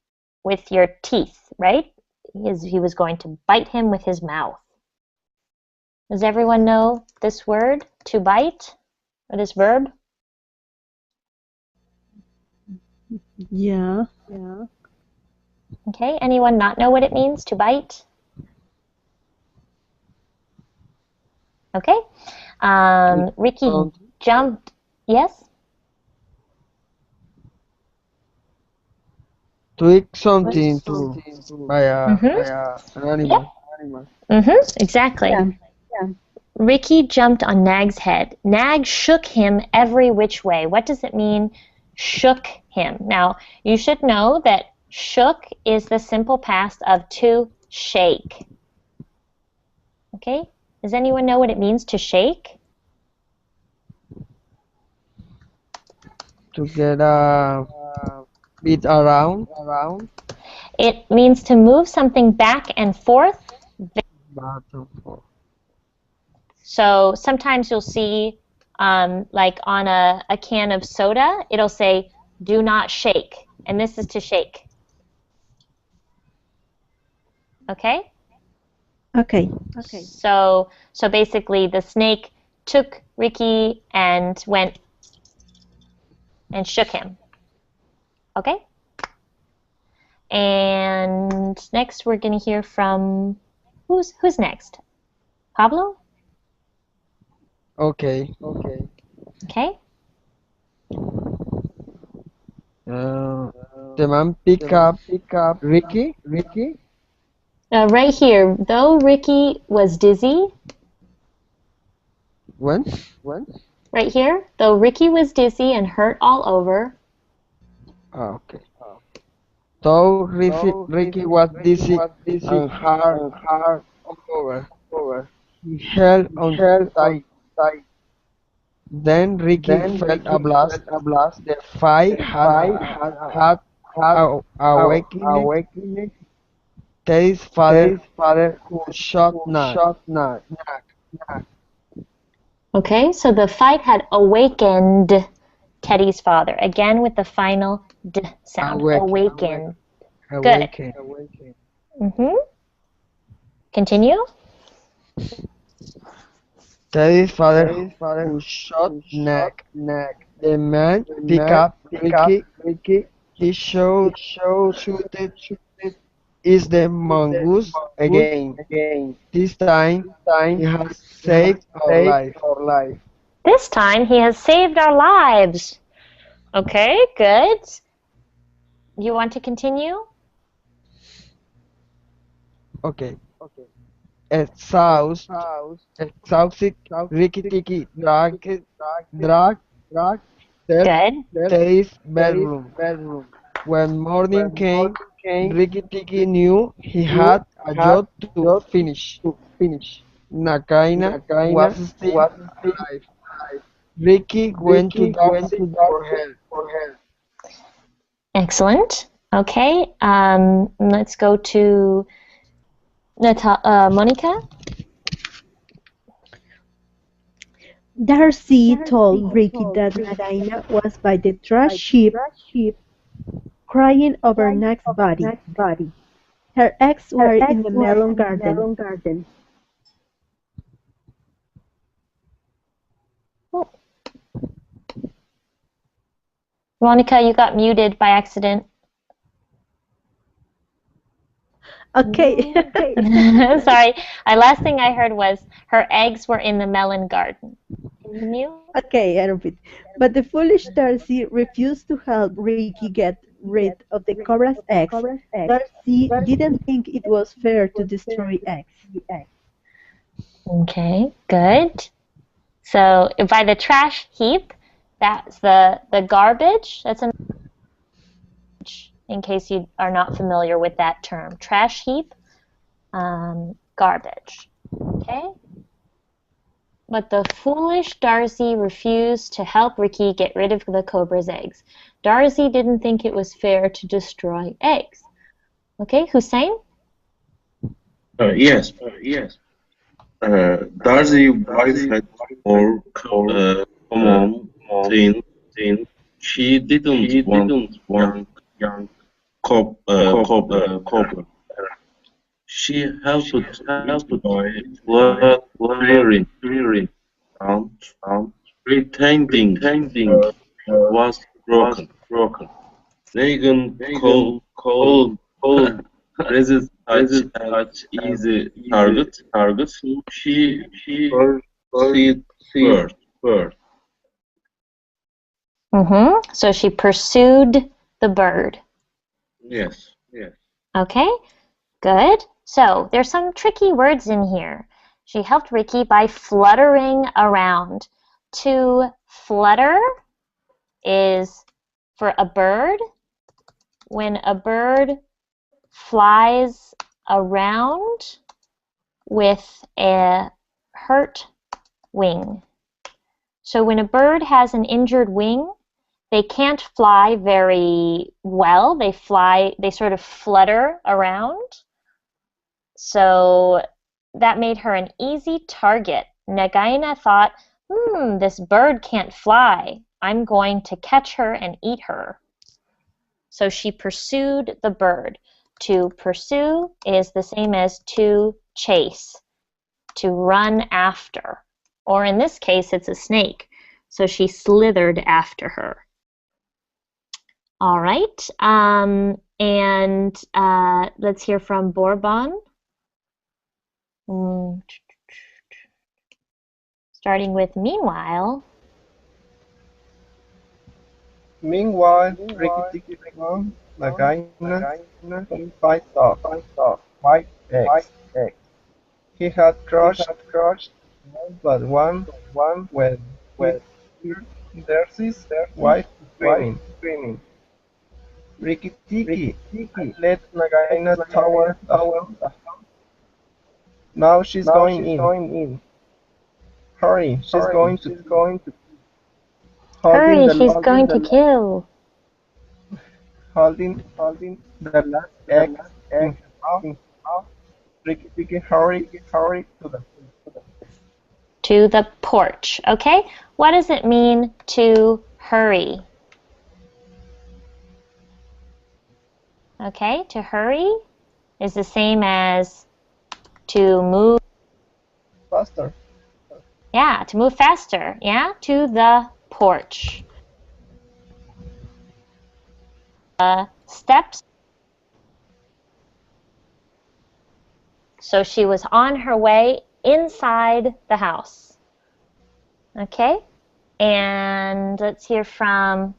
Speaker 1: with your teeth, right? He was going to bite him with his mouth. Does everyone know this word, to bite, or this verb?
Speaker 7: Yeah.
Speaker 1: Okay, anyone not know what it means to bite? Okay, Rikki jumped, yes?
Speaker 10: Tweak something by an animal.
Speaker 1: Exactly.
Speaker 7: Yeah.
Speaker 1: Rikki jumped on Nag's head. Nag shook him every which way. What does it mean, shook him? Now, you should know that shook is the simple past of to shake. Okay? Does anyone know what it means to shake?
Speaker 10: To get a bit around.
Speaker 1: It means to move something back and forth. So sometimes you'll see, like on a can of soda, it'll say, do not shake. And this is to shake. Okay?
Speaker 7: Okay.
Speaker 1: So basically the snake took Rikki and went and shook him. Okay? And next we're going to hear from, who's next? Pablo?
Speaker 10: Okay.
Speaker 1: Okay.
Speaker 10: The man pick up Ricky.
Speaker 1: Right here, though Rikki was dizzy.
Speaker 10: When?
Speaker 1: Right here, though Rikki was dizzy and hurt all over.
Speaker 10: Okay. So Ricky was dizzy and hard all over. He held on tight. Then Ricky felt a blast. The fire had awakened Teddy's father, who shot Nag.
Speaker 1: Okay, so the fight had awakened Teddy's father. Again with the final D sound. Awakened. Good.
Speaker 10: Awakened.
Speaker 1: Continue.
Speaker 10: Teddy's father, who shot Nag. The man picked up Ricky. He shooted is the mongoose again. This time he has saved our life.
Speaker 1: This time he has saved our lives. Okay, good. You want to continue?
Speaker 10: Okay. Exhausted, Ricky Tikki dragged
Speaker 1: Good.
Speaker 10: Teddy's bedroom. When morning came, Ricky Tikki knew he had a job to finish. Nakaina was still alive. Ricky went to Darcy for help.
Speaker 1: Excellent. Okay, let's go to Monica.
Speaker 7: Darcy told Ricky that Nagaina was by the trash heap crying over Nag's body. Her eggs were in the melon garden.
Speaker 1: Monica, you got muted by accident.
Speaker 7: Okay.
Speaker 1: Sorry. Last thing I heard was her eggs were in the melon garden. Can you mute?
Speaker 7: Okay, I repeat. But the foolish Darcy refused to help Ricky get rid of the cobra's eggs. Darcy didn't think it was fair to destroy eggs.
Speaker 1: Okay, good. So by the trash heap, that's the garbage. That's in case you are not familiar with that term. Trash heap, garbage. Okay. But the foolish Darcy refused to help Ricky get rid of the cobra's eggs. Darcy didn't think it was fair to destroy eggs. Okay, Hussein?
Speaker 8: Yes. Darcy wife had more common thing. She didn't want young cobra. She helped by blood clearing and pretending was broken. Reagan called resist such easy target, so she pursued first.
Speaker 1: So she pursued the bird.
Speaker 8: Yes.
Speaker 1: Okay, good. So there's some tricky words in here. She helped Ricky by fluttering around. To flutter is for a bird. When a bird flies around with a hurt wing. So when a bird has an injured wing, they can't fly very well. They sort of flutter around. So that made her an easy target. Nagaina thought, this bird can't fly. I'm going to catch her and eat her. So she pursued the bird. To pursue is the same as to chase, to run after. Or in this case, it's a snake. So she slithered after her. All right. Let's hear from Bourbon. Starting with meanwhile.
Speaker 6: Meanwhile, Ricky Tikki found Nagaina's 25 white eggs. He had crushed but one when he heard Darcy's wife screaming. Ricky Tikki had led Nagaina toward the house. Now she's going in. Hurry, she's going to. holding
Speaker 1: Hurry,
Speaker 6: the
Speaker 1: she's going to kill.
Speaker 6: holding the last egg in her mouth. Ricky Tikki hurried
Speaker 1: To the porch. Okay, what does it mean to hurry? Okay, to hurry is the same as to move.
Speaker 6: faster.
Speaker 1: Yeah, to move faster. Yeah, to the porch. Steps. So she was on her way inside the house. Okay, and let's hear from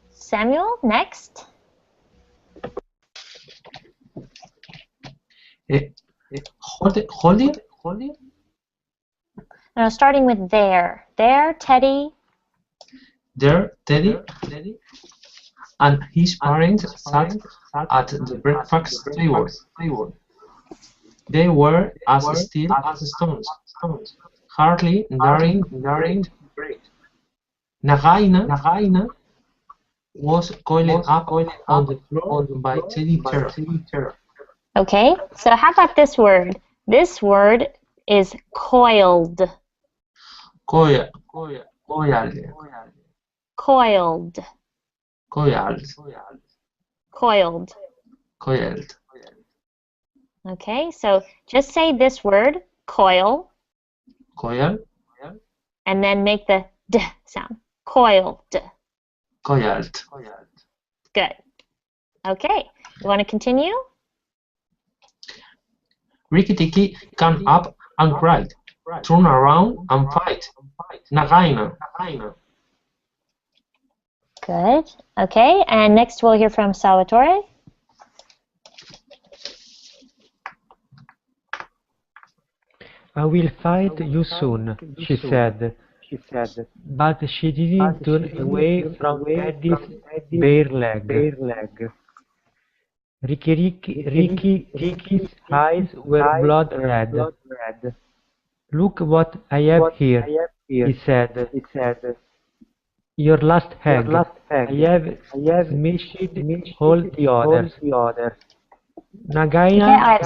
Speaker 1: Samuel next.
Speaker 3: Holding.
Speaker 1: Now starting with there. There, Teddy.
Speaker 3: There, Teddy and his parents sat at the breakfast table. They were as still as stones, hardly daring to breathe. Nagaina was coiled up on the floor by Teddy's chair.
Speaker 1: Okay, so how about this word? This word is coiled.
Speaker 3: Coiled.
Speaker 1: Coiled.
Speaker 3: Coiled.
Speaker 1: Coiled. Okay, so just say this word, coil,
Speaker 3: Coil.
Speaker 1: and then make the d sound. Coiled.
Speaker 3: Coiled.
Speaker 1: Good. Okay, you want to continue?
Speaker 3: Ricky Tikki came up and cried, "Turn around and fight! Nagaina!"
Speaker 1: Good. Okay, and next we'll hear from Salvatore.
Speaker 4: I will fight you soon, she said. But she didn't turn away from Teddy's bare leg. Ricky Ticky's eyes were blood red. Look what I have here, he said. Your last egg. I have smashed all the others.
Speaker 1: Okay, I've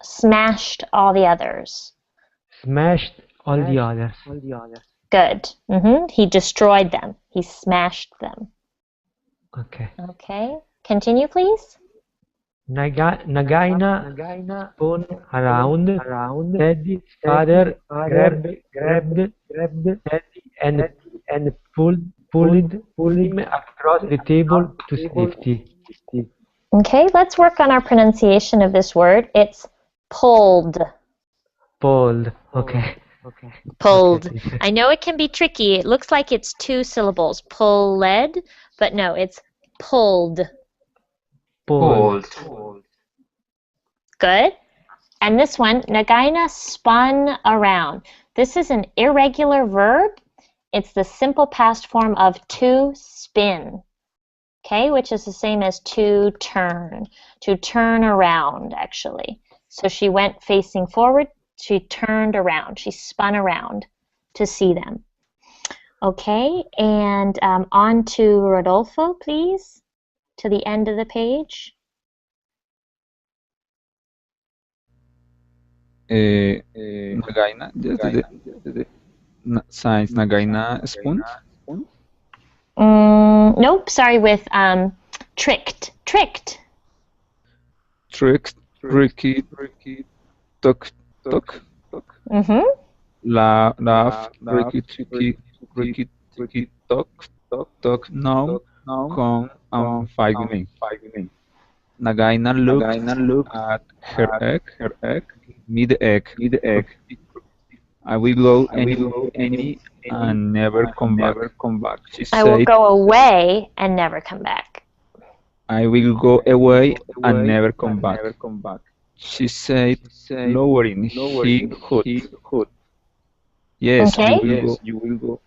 Speaker 1: smashed all the others.
Speaker 4: Smashed all the others.
Speaker 1: Good. He destroyed them. He smashed them.
Speaker 4: Okay.
Speaker 1: Okay. Continue, please.
Speaker 4: Nagaina spun around. Teddy's father grabbed Teddy and pulled him across the table to safety.
Speaker 1: Okay, let's work on our pronunciation of this word. It's pulled.
Speaker 4: Pulled. Okay.
Speaker 1: Pulled. I know it can be tricky. It looks like it's two syllables. Pulled, but no, it's pulled.
Speaker 3: Pulled.
Speaker 1: Good. And this one, Nagaina spun around. This is an irregular verb. It's the simple past form of to spin. Okay, which is the same as to turn around, actually. So she went facing forward, she turned around, she spun around to see them. Okay, and on to Rodolfo, please, to the end of the page.
Speaker 5: Nagaina, since Nagaina spoon.
Speaker 1: Nope, sorry, with tricked.
Speaker 5: Ricky, talk. Laugh, Ricky, talk, now, come and fight me. Nagaina looked at her egg, me the egg. I will go any and never come back. She
Speaker 1: I will
Speaker 5: said,
Speaker 1: go away and never come back.
Speaker 5: I will go away and never come back. She said, lowering her hood. Yes,
Speaker 1: Okay.
Speaker 5: you will go.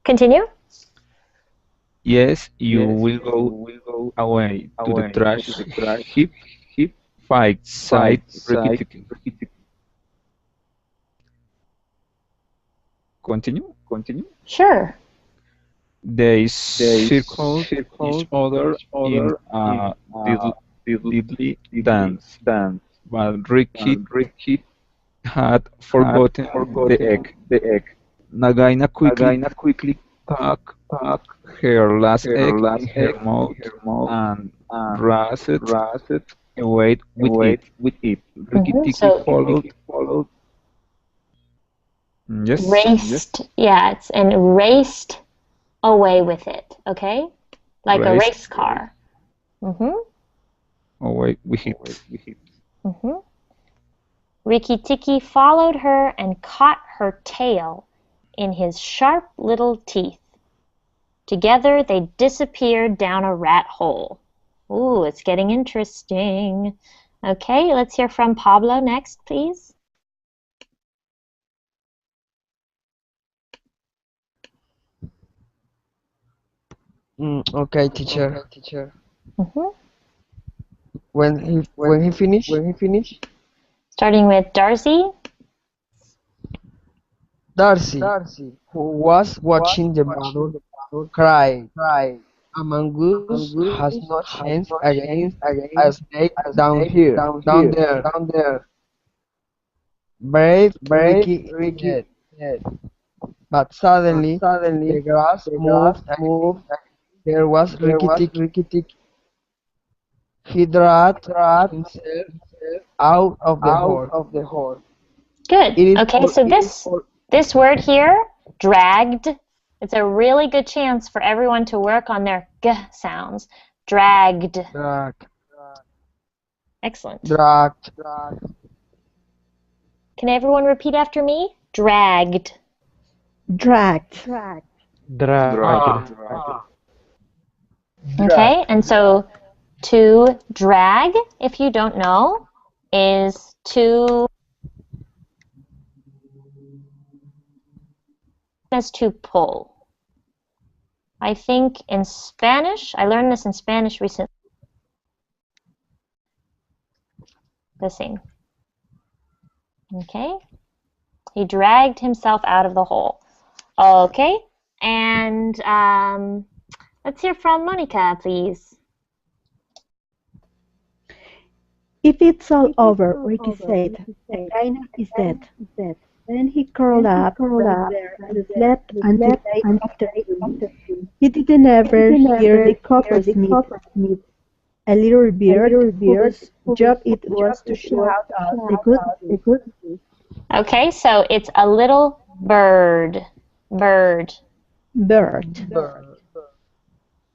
Speaker 1: Continue.
Speaker 5: Yes, you will go away to the trash heap. Fight, sighed Ricky Tikki. Continue.
Speaker 1: Sure.
Speaker 5: They circled each other in a deadly dance, but Ricky had forgotten the egg. Nagaina quickly tucked her last egg in her mouth and rushed away with it. Rikki Tikki
Speaker 1: So
Speaker 5: followed. Yes,
Speaker 1: raced, yeah, it's and raced away with it, okay? Like a
Speaker 5: raced
Speaker 1: race car. Mm-hmm.
Speaker 5: away with it.
Speaker 1: Mm-hmm. Rikki Tikki followed her and caught her tail in his sharp little teeth. Together they disappeared down a rat hole. Ooh, it's getting interesting. Okay, let's hear from Pablo next, please.
Speaker 10: Okay, teacher.
Speaker 1: Mm-hmm.
Speaker 10: When he finished,
Speaker 1: Starting with Darcy.
Speaker 10: Darcy, who was watching the battle, cried, "A mongoose has no chance against a snake down there. Brave Ricky is dead." But suddenly the grass moved again. There was Ricky Tikki. He dragged himself out of the hole.
Speaker 1: Good.
Speaker 10: It is
Speaker 1: Okay,
Speaker 10: for
Speaker 1: so this word here, dragged, it's a really good chance for everyone to work on their g sounds. Dragged. Excellent.
Speaker 10: dragged.
Speaker 1: Can everyone repeat after me? Dragged.
Speaker 7: Dragged.
Speaker 4: Dragged.
Speaker 1: Okay, and so to drag, if you don't know, is to pull. I think in Spanish, I learned this in Spanish recently. The same. Okay, he dragged himself out of the hole. Okay, and let's hear from Monica, please.
Speaker 7: If it's all over, Ricky said, Nagaina is dead. Then he curled up right there and slept until late afternoon. He didn't ever hear the coppersmith, a little bird whose job it was to shout out the good news.
Speaker 1: Okay, so it's a little bird.
Speaker 7: Bird.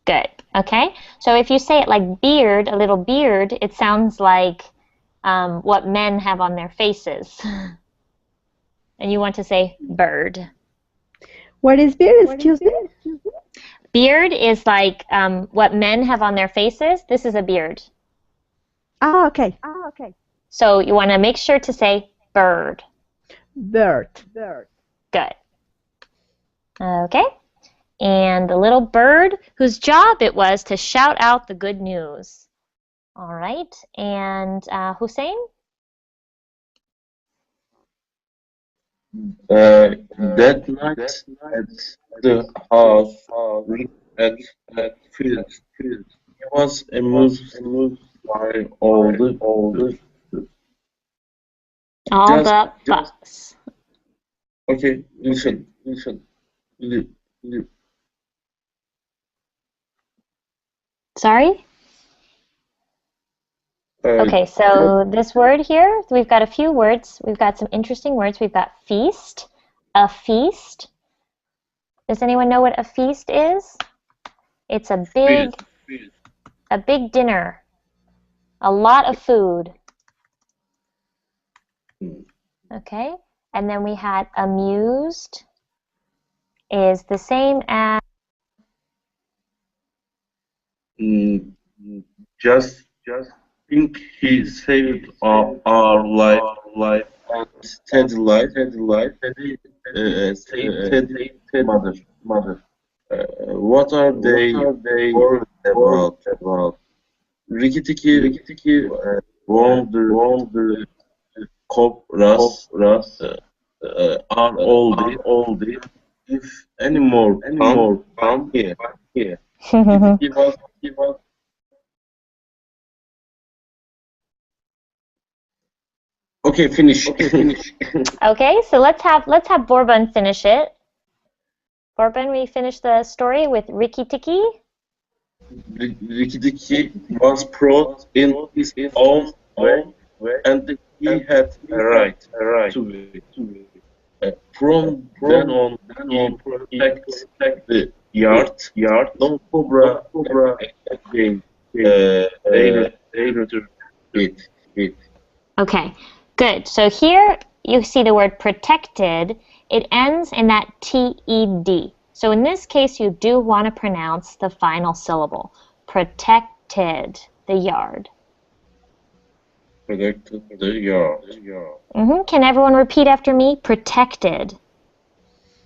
Speaker 1: Good. Okay, so if you say it like beard, a little beard, it sounds like what men have on their faces. And you want to say bird.
Speaker 7: What is beard, excuse me?
Speaker 1: Beard is like what men have on their faces. This is a beard.
Speaker 7: Ah, okay.
Speaker 1: So you want to make sure to say bird.
Speaker 7: Bird.
Speaker 1: Good. Okay. And the little bird whose job it was to shout out the good news. All right. And Hussein?
Speaker 8: That night at the house, Rick at field, he was amused by all the
Speaker 1: All
Speaker 8: just
Speaker 1: the fuss.
Speaker 8: okay. Listen. Li- li-
Speaker 1: Sorry? Okay, so this word here, we've got a few words. We've got some interesting words. We've got feast, a feast. Does anyone know what a feast is? It's a big dinner, a lot of food. Okay, and then we had amused is the same as
Speaker 8: just think he saved our life and Ted's life. Saved Ted's mother. What are they worried about? Ricky Tikki warned the cobras are all this. If any more come here. He was okay. Finish.
Speaker 1: Okay, so let's have Bourbon finish it. Bourbon, we finish the story with Rikki Tikki.
Speaker 8: Rikki was proud in his own way, and he had a right to it. From then on, he protects the yard. No cobra again entered it.
Speaker 1: Okay, good. So here you see the word protected. It ends in that TED. So in this case, you do want to pronounce the final syllable. Protected the yard.
Speaker 8: Protected the yard.
Speaker 1: Can everyone repeat after me? Protected.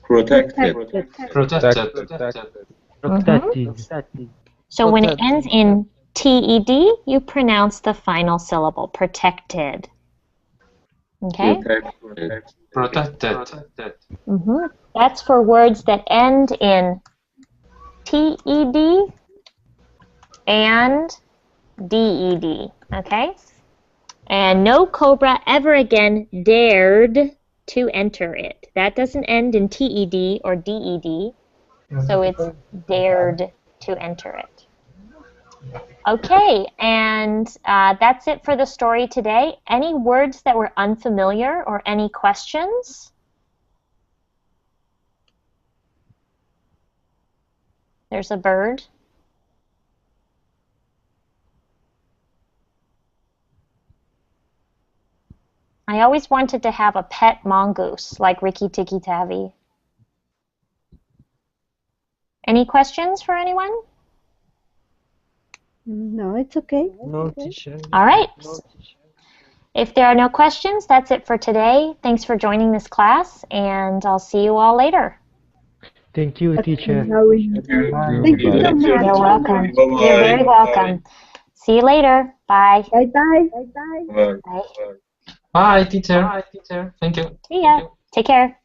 Speaker 8: Protected.
Speaker 4: Protected.
Speaker 1: So when it ends
Speaker 10: Protected.
Speaker 1: in TED, you pronounce the final syllable. Protected. Okay?
Speaker 3: Protected.
Speaker 1: That's for words that end in TED and DED. Okay? And no cobra ever again dared to enter it. That doesn't end in TED or DED, so it's dared to enter it. Okay, and that's it for the story today. Any words that were unfamiliar or any questions? There's a bird. I always wanted to have a pet mongoose like Rikki Tikki Tavi. Any questions for anyone?
Speaker 7: No, it's okay.
Speaker 10: No, teacher.
Speaker 1: All right. If there are no questions, that's it for today. Thanks for joining this class, and I'll see you all later.
Speaker 4: Thank you, teacher.
Speaker 7: Thank you so much.
Speaker 1: You're welcome.
Speaker 8: Bye-bye.
Speaker 1: You're very welcome. See you later. Bye.
Speaker 7: Bye-bye.
Speaker 8: Bye.
Speaker 1: Bye.
Speaker 3: Bye, teacher. Thank you.
Speaker 1: See ya. Take care.